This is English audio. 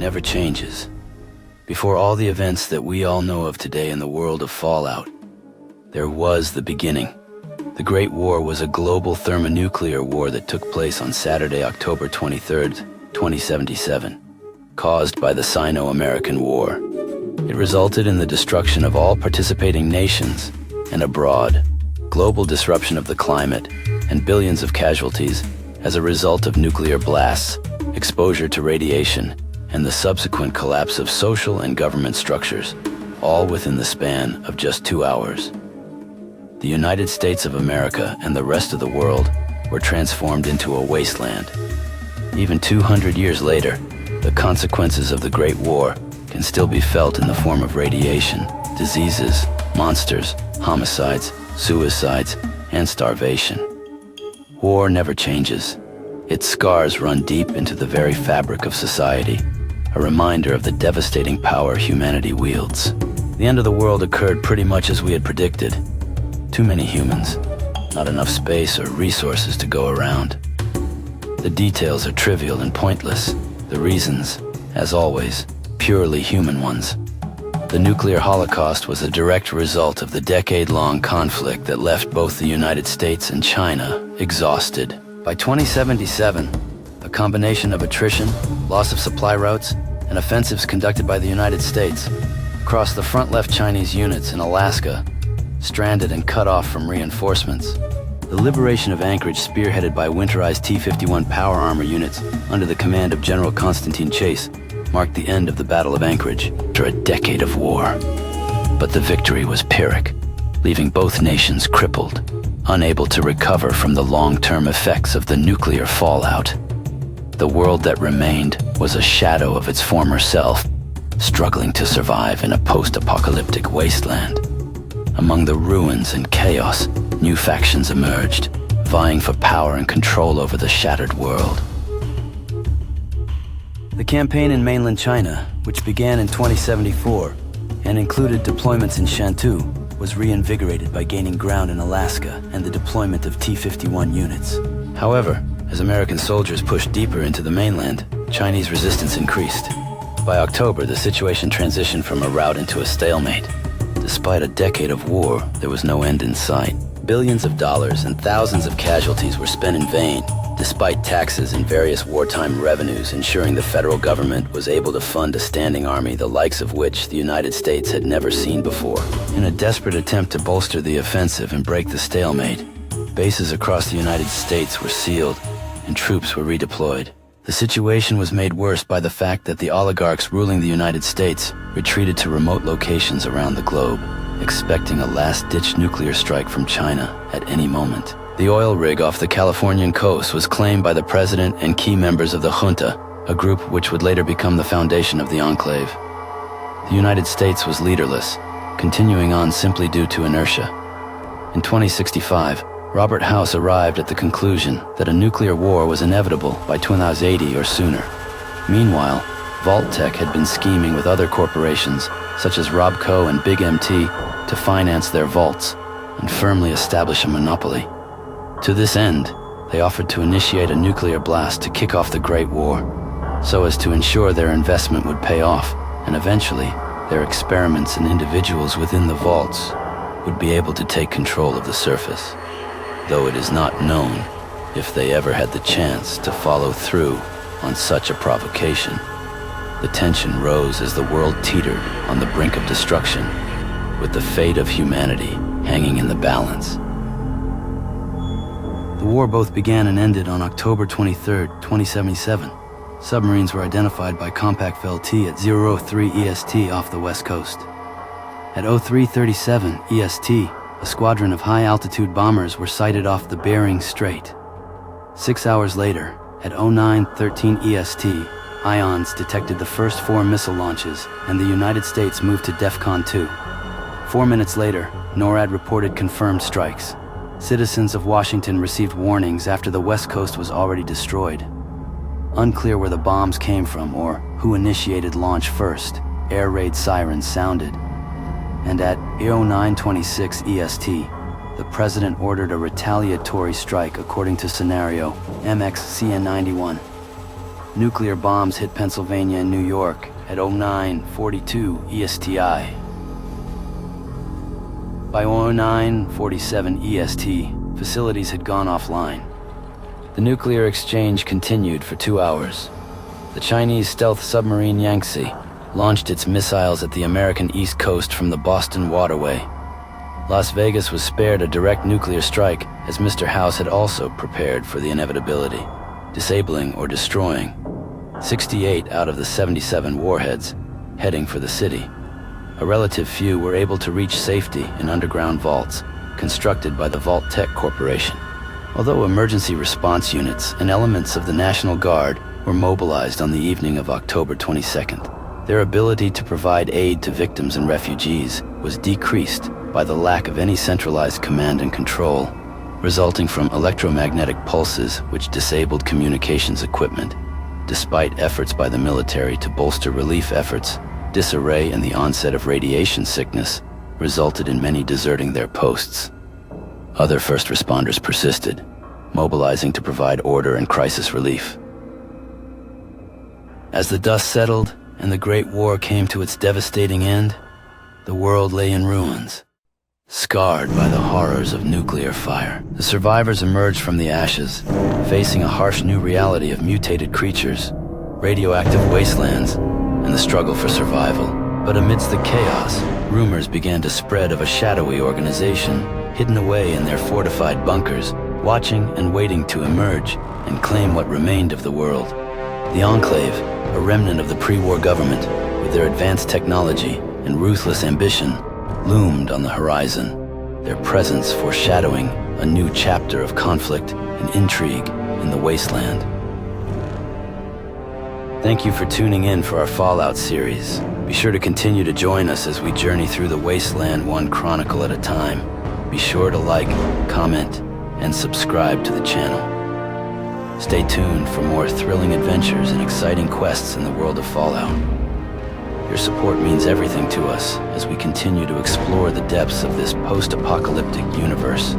never changes. Before all the events that we all know of today in the world of Fallout, there was the beginning. The Great War was a global thermonuclear war that took place on Saturday, October 23, 2077, caused by the Sino-American War. It resulted in the destruction of all participating nations and a broad, global disruption of the climate and billions of casualties as a result of nuclear blasts, exposure to radiation, and the subsequent collapse of social and government structures, all within the span of just 2 hours. The United States of America and the rest of the world were transformed into a wasteland. Even 200 years later, the consequences of the Great War can still be felt in the form of radiation, diseases, monsters, homicides, suicides, and starvation. War never changes. Its scars run deep into the very fabric of society, a reminder of the devastating power humanity wields. The end of the world occurred pretty much as we had predicted. Too many humans, not enough space or resources to go around. The details are trivial and pointless. The reasons, as always, purely human ones. The nuclear holocaust was a direct result of the decade-long conflict that left both the United States and China exhausted. By 2077, a combination of attrition, loss of supply routes, and offensives conducted by the United States across the front left Chinese units in Alaska, stranded and cut off from reinforcements. The liberation of Anchorage, spearheaded by winterized T-51 power armor units under the command of General Constantine Chase, marked the end of the Battle of Anchorage after a decade of war. But the victory was Pyrrhic, leaving both nations crippled, unable to recover from the long-term effects of the nuclear fallout. The world that remained was a shadow of its former self, struggling to survive in a post-apocalyptic wasteland. Among the ruins and chaos, new factions emerged, vying for power and control over the shattered world. The campaign in mainland China, which began in 2074 and included deployments in Shantou, was reinvigorated by gaining ground in Alaska and the deployment of T-51 units. However, as American soldiers pushed deeper into the mainland, Chinese resistance increased. By October, the situation transitioned from a rout into a stalemate. Despite a decade of war, there was no end in sight. Billions of dollars and thousands of casualties were spent in vain, despite taxes and various wartime revenues ensuring the federal government was able to fund a standing army the likes of which the United States had never seen before. In a desperate attempt to bolster the offensive and break the stalemate, bases across the United States were sealed and troops were redeployed. The situation was made worse by the fact that the oligarchs ruling the United States retreated to remote locations around the globe, expecting a last-ditch nuclear strike from China at any moment. The oil rig off the Californian coast was claimed by the president and key members of the junta, a group which would later become the foundation of the enclave. The United States was leaderless, continuing on simply due to inertia. In 2065, Robert House arrived at the conclusion that a nuclear war was inevitable by 2080 or sooner. Meanwhile, Vault-Tec had been scheming with other corporations, such as Robco and Big MT, to finance their vaults and firmly establish a monopoly. To this end, they offered to initiate a nuclear blast to kick off the Great War, so as to ensure their investment would pay off, and eventually, their experiments and individuals within the vaults would be able to take control of the surface, though it is not known if they ever had the chance to follow through on such a provocation. The tension rose as the world teetered on the brink of destruction, with the fate of humanity hanging in the balance. The war both began and ended on October 23, 2077. Submarines were identified by Compact T at 003 EST off the west coast. At 0337 EST, a squadron of high-altitude bombers were sighted off the Bering Strait. 6 hours later, at 0913 EST, Ions detected the first 4 missile launches, and the United States moved to DEFCON 2. 4 minutes later, NORAD reported confirmed strikes. Citizens of Washington received warnings after the West Coast was already destroyed. Unclear where the bombs came from or who initiated launch first, air raid sirens sounded. And at 0926 EST, the president ordered a retaliatory strike according to scenario MXCN91. Nuclear bombs hit Pennsylvania and New York at 09:42 ESTI. By 09:47 EST, facilities had gone offline. The nuclear exchange continued for 2 hours. The Chinese stealth submarine Yangtze launched its missiles at the American East Coast from the Boston Waterway. Las Vegas was spared a direct nuclear strike, as Mr. House had also prepared for the inevitability, disabling or destroying 68 out of the 77 warheads heading for the city. A relative few were able to reach safety in underground vaults constructed by the Vault Tech Corporation. Although emergency response units and elements of the National Guard were mobilized on the evening of October 22nd, their ability to provide aid to victims and refugees was decreased by the lack of any centralized command and control, resulting from electromagnetic pulses which disabled communications equipment. Despite efforts by the military to bolster relief efforts, disarray and the onset of radiation sickness resulted in many deserting their posts. Other first responders persisted, mobilizing to provide order and crisis relief. As the dust settled and the Great War came to its devastating end, the world lay in ruins, scarred by the horrors of nuclear fire. The survivors emerged from the ashes, facing a harsh new reality of mutated creatures, radioactive wastelands, and the struggle for survival. But amidst the chaos, rumors began to spread of a shadowy organization hidden away in their fortified bunkers, watching and waiting to emerge and claim what remained of the world. The Enclave, a remnant of the pre-war government, with their advanced technology and ruthless ambition, loomed on the horizon, their presence foreshadowing a new chapter of conflict and intrigue in the wasteland. Thank you for tuning in for our Fallout series. Be sure to continue to join us as we journey through the wasteland one chronicle at a time. Be sure to like, comment, and subscribe to the channel. Stay tuned for more thrilling adventures and exciting quests in the world of Fallout. Your support means everything to us as we continue to explore the depths of this post-apocalyptic universe.